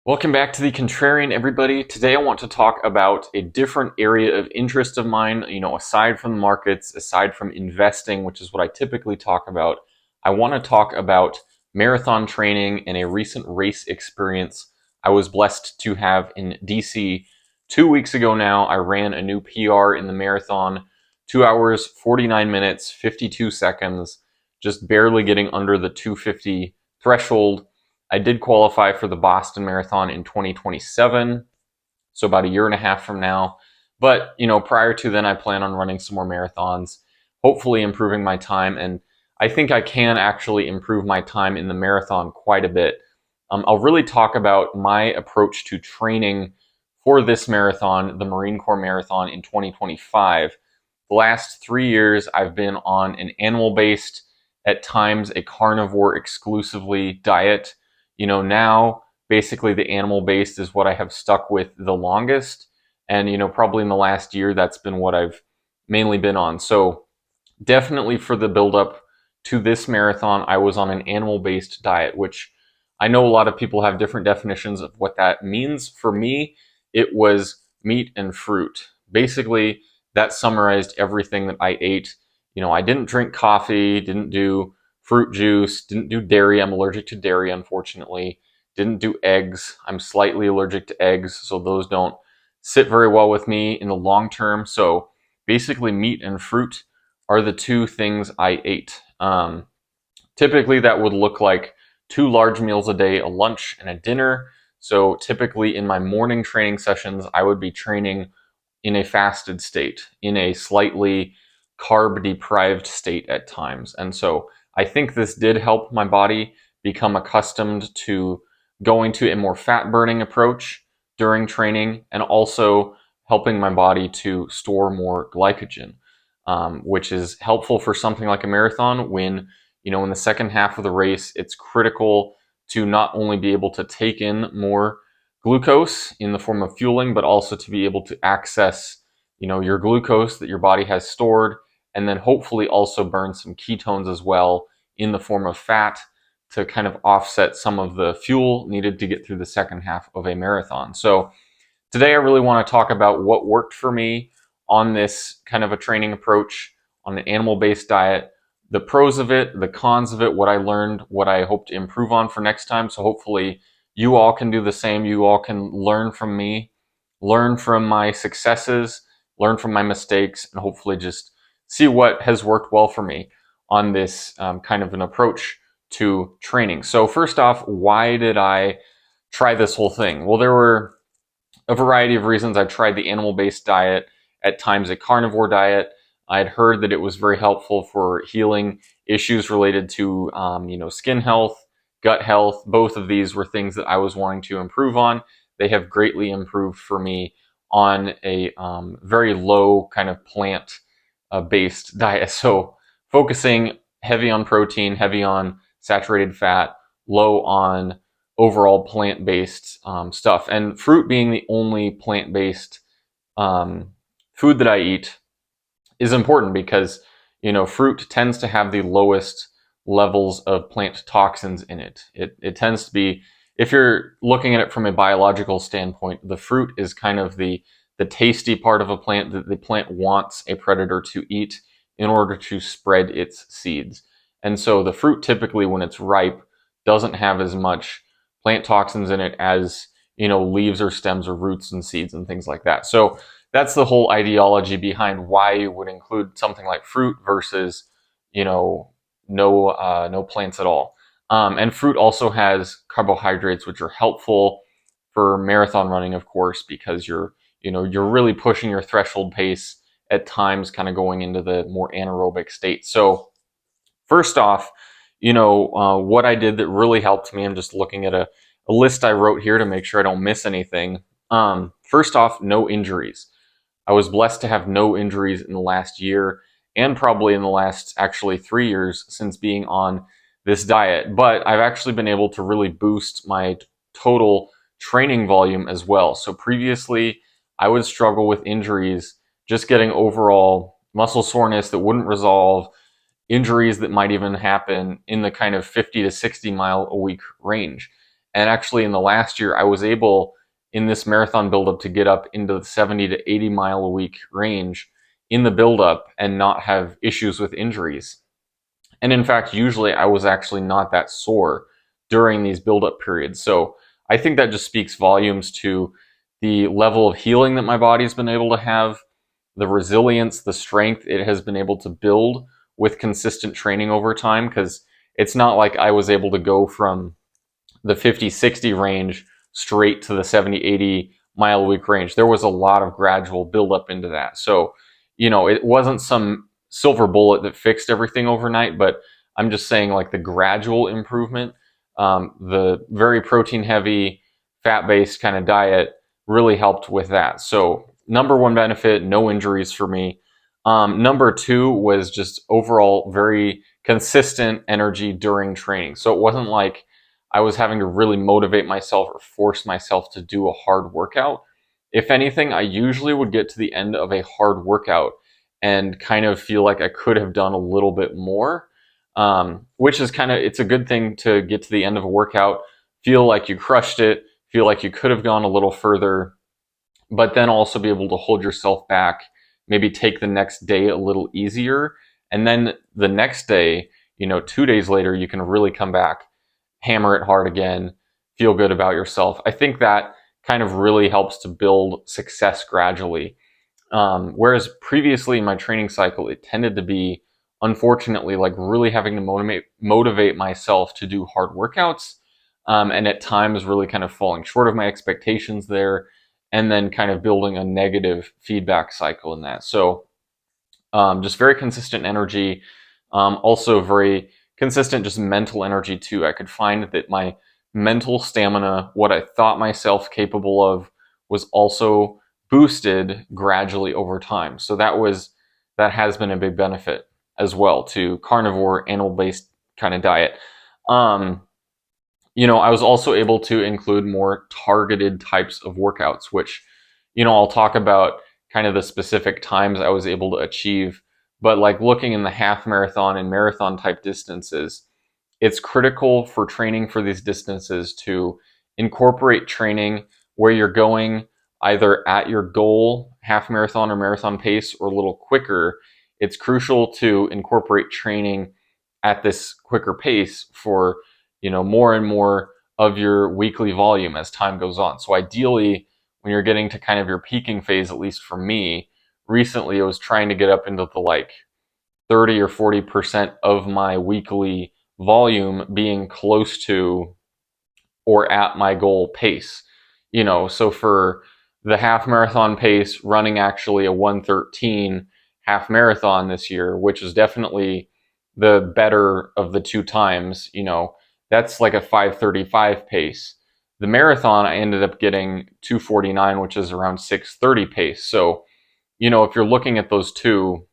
Welcome back to The Contrarian, everybody. Today I want to talk about a different area of interest of mine, aside from the markets, aside from investing, which is what I typically talk about. I want to talk about marathon training and a recent race experience I was blessed to have in DC 2 weeks ago now. I ran a new PR in the marathon, 2 hours, 49 minutes, 52 seconds, just barely getting under the 250 threshold. I did qualify for the Boston Marathon in 2027, so about a year and a half from now. But, prior to then, I plan on running some more marathons, hopefully improving my time. And I think I can actually improve my time in the marathon quite a bit. I'll really talk about my approach to training for this marathon, the Marine Corps Marathon in 2025. The last 3 years, I've been on an animal-based, at times a carnivore exclusively diet. Now basically the animal-based is what I have stuck with the longest. And, probably in the last year, that's been what I've mainly been on. So definitely for the build-up to this marathon, I was on an animal-based diet, which I know a lot of people have different definitions of what that means. For me, it was meat and fruit. Basically, that summarized everything that I ate. I didn't drink coffee, didn't do fruit juice, didn't do dairy. I'm allergic to dairy, unfortunately. Didn't do eggs. I'm slightly allergic to eggs, so those don't sit very well with me in the long term. So basically, meat and fruit are the two things I ate. Typically, that would look like 2 large meals a day, a lunch and a dinner. So typically in my morning training sessions, I would be training in a fasted state, in a slightly carb deprived state at times. And so I think this did help my body become accustomed to going to a more fat burning approach during training, and also helping my body to store more glycogen, which is helpful for something like a marathon when, in the second half of the race, it's critical to not only be able to take in more glucose in the form of fueling, but also to be able to access, your glucose that your body has stored, and then hopefully also burn some ketones as well in the form of fat to kind of offset some of the fuel needed to get through the second half of a marathon. So today I really want to talk about what worked for me on this kind of a training approach on an animal-based diet, the pros of it, the cons of it, what I learned, what I hope to improve on for next time. So hopefully you all can do the same. You all can learn from me, learn from my successes, learn from my mistakes, and hopefully just see what has worked well for me on this kind of an approach to training. So first off, why did I try this whole thing? Well, there were a variety of reasons. I tried the animal-based diet, at times a carnivore diet. I had heard that it was very helpful for healing issues related to, skin health, gut health. Both of these were things that I was wanting to improve on. They have greatly improved for me on a very low kind of plant-based diet. So focusing heavy on protein, heavy on saturated fat, low on overall plant-based stuff. And fruit being the only plant-based food that I eat is important because, fruit tends to have the lowest levels of plant toxins in it. It tends to be, if you're looking at it from a biological standpoint, the fruit is kind of the tasty part of a plant that the plant wants a predator to eat in order to spread its seeds. And so the fruit typically, when it's ripe, doesn't have as much plant toxins in it as, leaves or stems or roots and seeds and things like that. So that's the whole ideology behind why you would include something like fruit versus, no plants at all. And fruit also has carbohydrates, which are helpful for marathon running, of course, because you're really pushing your threshold pace at times, kind of going into the more anaerobic state. So first off, what I did that really helped me, I'm just looking at a list I wrote here to make sure I don't miss anything. First off, no injuries. I was blessed to have no injuries in the last year, and probably in the last actually 3 years since being on this diet. But I've actually been able to really boost my total training volume as well. So previously, I would struggle with injuries, just getting overall muscle soreness that wouldn't resolve, injuries that might even happen in the kind of 50 to 60 mile a week range. And actually, in the last year, I was able in this marathon buildup to get up into the 70 to 80 mile a week range in the buildup and not have issues with injuries. And in fact, usually I was actually not that sore during these buildup periods. So I think that just speaks volumes to the level of healing that my body's been able to have, the resilience, the strength it has been able to build with consistent training over time. Because it's not like I was able to go from the 50-60 range straight to the 70-80 mile a week range. There was a lot of gradual buildup into that. So, it wasn't some silver bullet that fixed everything overnight, but I'm just saying like the gradual improvement, the very protein heavy, fat based kind of diet really helped with that. So number one benefit, no injuries for me. Number two was just overall very consistent energy during training. So it wasn't like I was having to really motivate myself or force myself to do a hard workout. If anything, I usually would get to the end of a hard workout and kind of feel like I could have done a little bit more, which is it's a good thing to get to the end of a workout, feel like you crushed it, feel like you could have gone a little further, but then also be able to hold yourself back, maybe take the next day a little easier. And then the next day, 2 days later, you can really come back, hammer it hard again, feel good about yourself. I think that kind of really helps to build success gradually. Whereas previously in my training cycle, it tended to be, unfortunately, like really having to motivate myself to do hard workouts, and at times really kind of falling short of my expectations there, and then kind of building a negative feedback cycle in that. So just very consistent energy, also very consistent just mental energy too. I could find that my mental stamina, what I thought myself capable of, was also boosted gradually over time. So that has been a big benefit as well to carnivore, animal-based kind of diet. I was also able to include more targeted types of workouts, which, I'll talk about kind of the specific times I was able to achieve. But like looking in the half marathon and marathon type distances, it's critical for training for these distances to incorporate training where you're going either at your goal half marathon or marathon pace or a little quicker. It's crucial to incorporate training at this quicker pace for more and more of your weekly volume as time goes on. So ideally, when you're getting to kind of your peaking phase, at least for me, recently I was trying to get up into the like 30 or 40% of my weekly volume being close to or at my goal pace. So for the half marathon pace, running actually a 1:13 half marathon this year, which is definitely the better of the two times, that's like a 5:35 pace. The marathon, I ended up getting 2:49, which is around 6:30 pace. So, if you're looking at those two,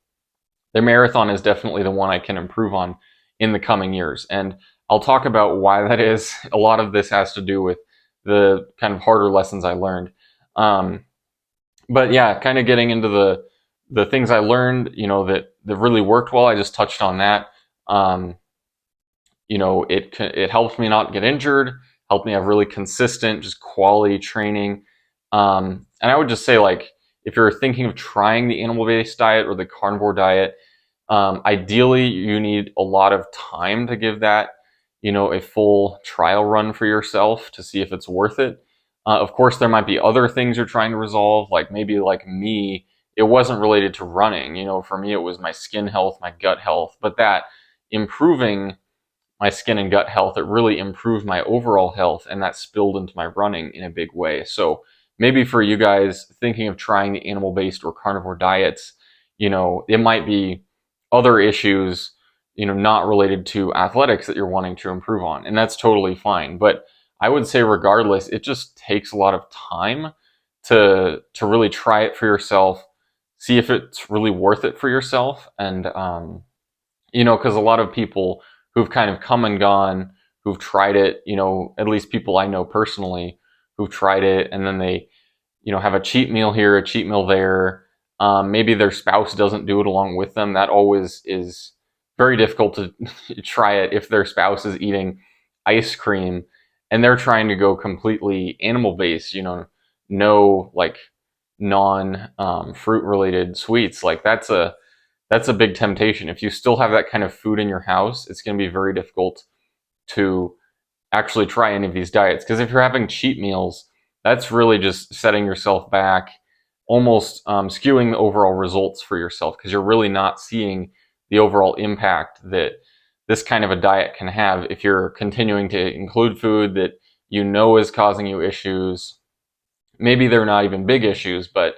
the marathon is definitely the one I can improve on in the coming years. And I'll talk about why that is. A lot of this has to do with the kind of harder lessons I learned. But yeah, kind of getting into the things I learned, that really worked well. I just touched on that. It helped me not get injured, helped me have really consistent, just quality training. And I would just say, like, if you're thinking of trying the animal-based diet or the carnivore diet, ideally you need a lot of time to give that, a full trial run for yourself to see if it's worth it. Of course, there might be other things you're trying to resolve, like maybe like me, it wasn't related to running. For me, it was my skin health, my gut health, but that improving my skin and gut health, it really improved my overall health, and that spilled into my running in a big way. So maybe for you guys thinking of trying the animal-based or carnivore diets, it might be other issues, not related to athletics that you're wanting to improve on, and that's totally fine. But I would say regardless, it just takes a lot of time to really try it for yourself, see if it's really worth it for yourself, and because a lot of people who've kind of come and gone, who've tried it, at least people I know personally who've tried it, and then they, have a cheat meal here, a cheat meal there. Maybe their spouse doesn't do it along with them. That always is very difficult to try it if their spouse is eating ice cream and they're trying to go completely animal based, no like non fruit related sweets. Like that's a big temptation. If you still have that kind of food in your house, it's going to be very difficult to actually try any of these diets. Because if you're having cheat meals, that's really just setting yourself back, almost skewing the overall results for yourself, because you're really not seeing the overall impact that this kind of a diet can have if you're continuing to include food that is causing you issues. Maybe they're not even big issues, but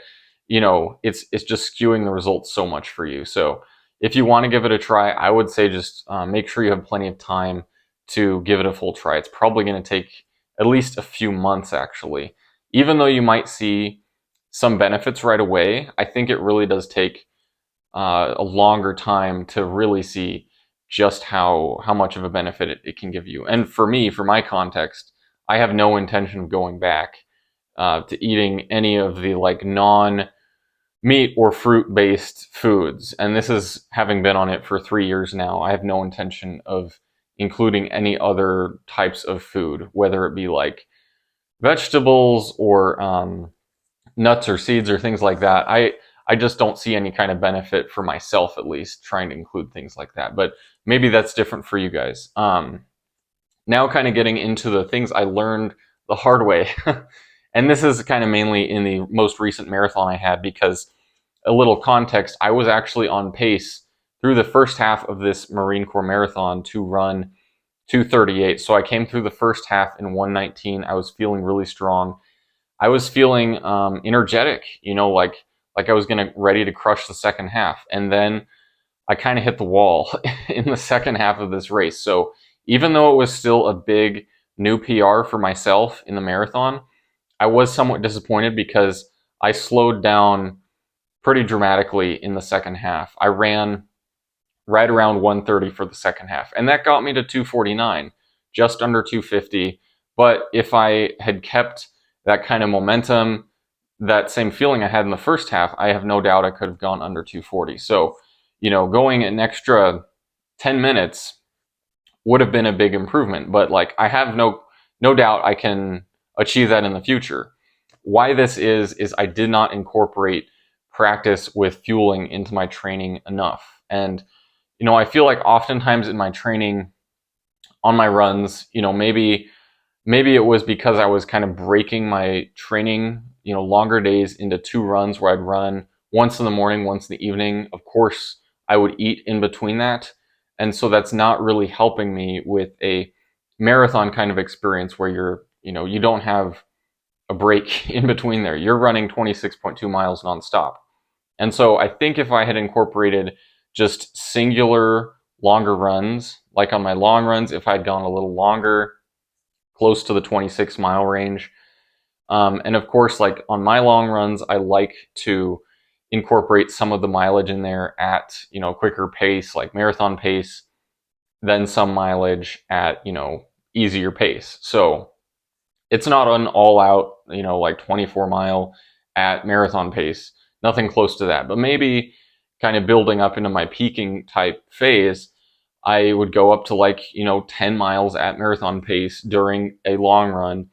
it's just skewing the results so much for you. So if you want to give it a try, I would say just make sure you have plenty of time to give it a full try. It's probably going to take at least a few months, actually. Even though you might see some benefits right away, I think it really does take a longer time to really see just how much of a benefit it can give you. And for me, for my context, I have no intention of going back to eating any of the like non meat or fruit based foods. And this is having been on it for 3 years now. I have no intention of including any other types of food, whether it be like vegetables or nuts or seeds or things like that. I just don't see any kind of benefit for myself, at least, trying to include things like that. But maybe that's different for you guys. Now, kind of getting into the things I learned the hard way. And this is kind of mainly in the most recent marathon I had, because a little context, I was actually on pace through the first half of this Marine Corps marathon to run 2:38. So I came through the first half in 1:19. I was feeling really strong. I was feeling energetic, like I was ready to crush the second half. And then I kind of hit the wall in the second half of this race. So even though it was still a big new PR for myself in the marathon, I was somewhat disappointed because I slowed down pretty dramatically in the second half. I ran right around 1:30 for the second half, and that got me to 2:49, just under 2:50. But if I had kept that kind of momentum, that same feeling I had in the first half, I have no doubt I could have gone under 2:40. So, going an extra 10 minutes would have been a big improvement. But like, I have no doubt I can achieve that in the future. Why this is I did not incorporate practice with fueling into my training enough. And I feel like oftentimes in my training, on my runs, maybe it was because I was kind of breaking my training, longer days into 2 runs where I'd run once in the morning, once in the evening. Of course, I would eat in between that. And so that's not really helping me with a marathon kind of experience where you don't have a break in between there. You're running 26.2 miles nonstop. And so I think if I had incorporated just singular longer runs, like on my long runs, if I'd gone a little longer, close to the 26-mile range. And of course, like on my long runs, I like to incorporate some of the mileage in there at, quicker pace, like marathon pace, then some mileage at, easier pace. So it's not an all out, like 24-mile at marathon pace, nothing close to that. But maybe kind of building up into my peaking type phase, I would go up to like, 10 miles at marathon pace during a long run.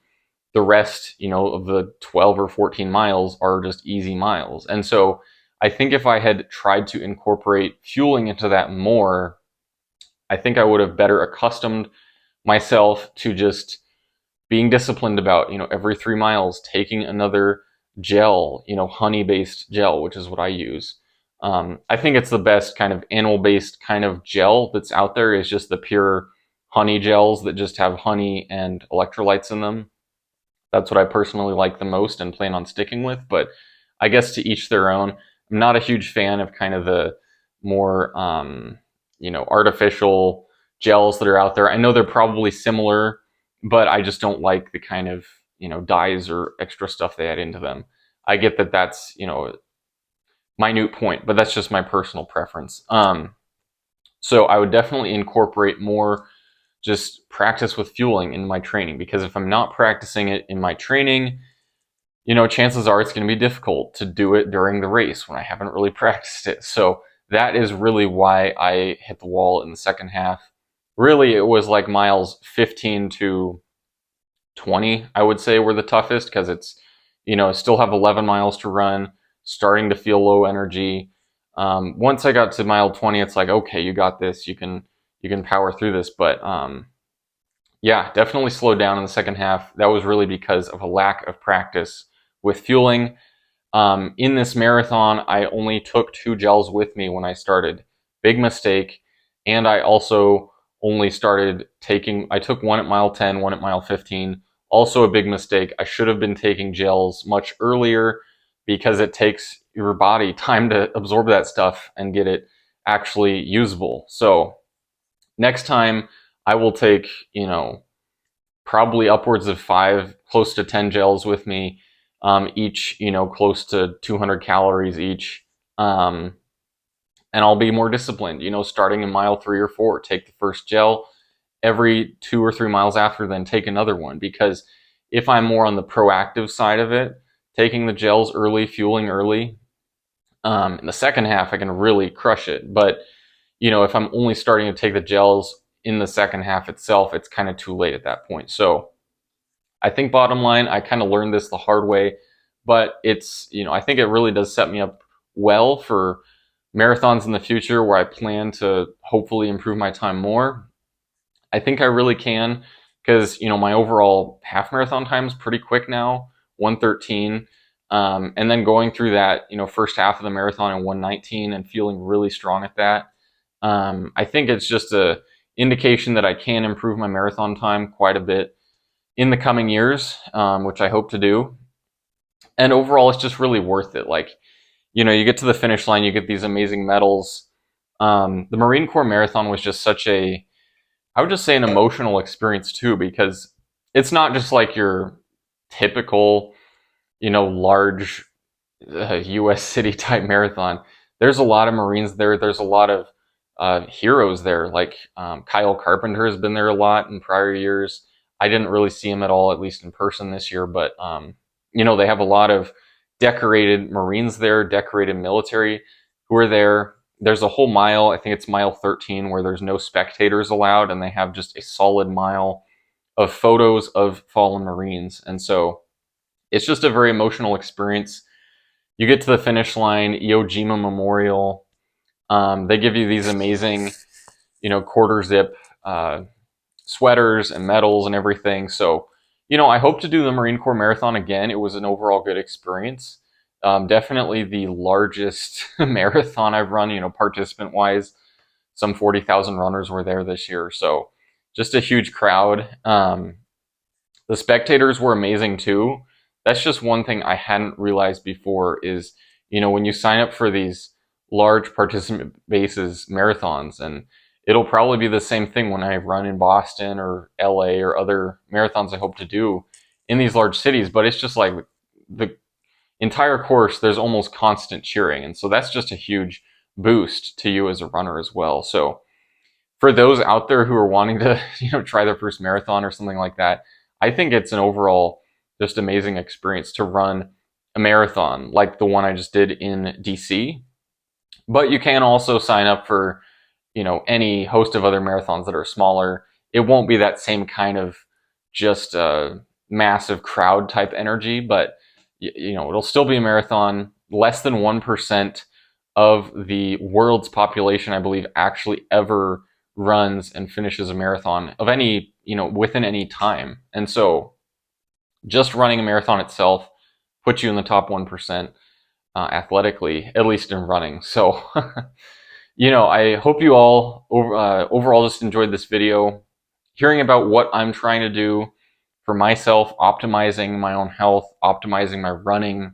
The rest, of the 12 or 14 miles are just easy miles. And so I think if I had tried to incorporate fueling into that more, I think I would have better accustomed myself to just being disciplined about, every 3 miles, taking another gel, honey-based gel, which is what I use. I think it's the best kind of animal-based kind of gel that's out there, is just the pure honey gels that just have honey and electrolytes in them. That's what I personally like the most and plan on sticking with, but I guess to each their own. I'm not a huge fan of kind of the more, artificial gels that are out there. I know they're probably similar, but I just don't like the kind of, dyes or extra stuff they add into them. I get that that's, minute point, but that's just my personal preference. So I would definitely incorporate more just practice with fueling in my training, because if I'm not practicing it in my training, chances are it's going to be difficult to do it during the race when I haven't really practiced it. So that is really why I hit the wall in the second half. Really, it was like miles 15 to 20, I would say, were the toughest because it's, I still have 11 miles to run, starting to feel low energy. Once I got to mile 20, it's like, okay, you got this. You can power through this. But yeah, definitely slowed down in the second half. That was really because of a lack of practice with fueling. In this marathon, I only took 2 gels with me when I started. Big mistake. And I also only started taking, I took one at mile 10, one at mile 15. Also a big mistake. I should have been taking gels much earlier because it takes your body time to absorb that stuff and get it actually usable. So next time I will take, probably upwards of 5, close to 10 gels with me, each, close to 200 calories each. And I'll be more disciplined, starting in mile 3 or 4, take the first gel. Every 2 or 3 miles after, then take another one. Because if I'm more on the proactive side of it, taking the gels early, fueling early, in the second half, I can really crush it. But, if I'm only starting to take the gels in the second half itself, it's kind of too late at that point. So I think bottom line, I kind of learned this the hard way, but it's, I think it really does set me up well for marathons in the future where I plan to hopefully improve my time more. I think I really can because, my overall half marathon time is pretty quick now, 1:13. And then going through that, first half of the marathon in 1:19 and feeling really strong at that. I think it's just a indication that I can improve my marathon time quite a bit in the coming years, which I hope to do. And overall, it's just really worth it. Like, you get to the finish line, you get these amazing medals. The Marine Corps Marathon was just such a, I would just say, an emotional experience too, because it's not just like your typical, large U.S. city type marathon. There's a lot of Marines there. There's a lot of heroes there. Like Kyle Carpenter has been there a lot in prior years. I didn't really see him at all, at least in person this year. But they have a lot of decorated Marines there, decorated military who are there. There's a whole mile, I think it's mile 13, where there's no spectators allowed, and they have just a solid mile of photos of fallen Marines. And so it's just a very emotional experience. You get to the finish line, Iwo Jima Memorial. They give you these amazing, quarter zip sweaters and medals and everything. So, I hope to do the Marine Corps Marathon again. It was an overall good experience. Definitely the largest marathon I've run, participant-wise. Some 40,000 runners were there this year. So just a huge crowd. The spectators were amazing too. That's just one thing I hadn't realized before is, when you sign up for these large participant bases marathons, and it'll probably be the same thing when I run in Boston or LA or other marathons I hope to do in these large cities, but it's just like the entire course, there's almost constant cheering. And so that's just a huge boost to you as a runner as well. So for those out there who are wanting to, try their first marathon or something like that, I think it's an overall just amazing experience to run a marathon like the one I just did in DC. But you can also sign up for, any host of other marathons that are smaller. It won't be that same kind of just massive crowd type energy, but it'll still be a marathon. Less than 1% of the world's population, I believe, actually ever runs and finishes a marathon of any, within any time. And so just running a marathon itself puts you in the top 1% athletically, at least in running. So, I hope you all overall just enjoyed this video, hearing about what I'm trying to do for myself, optimizing my own health, optimizing my running,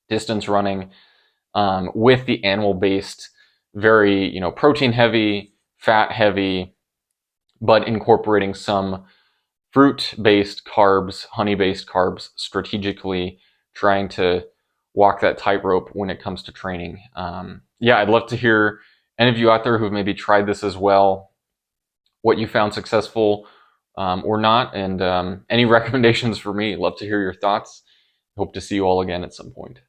distance running, with the animal-based, very, protein heavy, fat heavy, but incorporating some fruit-based carbs, honey-based carbs, strategically trying to walk that tightrope when it comes to training. Yeah, I'd love to hear any of you out there who've maybe tried this as well, what you found successful or not, and any recommendations for me. Love to hear your thoughts. Hope to see you all again at some point.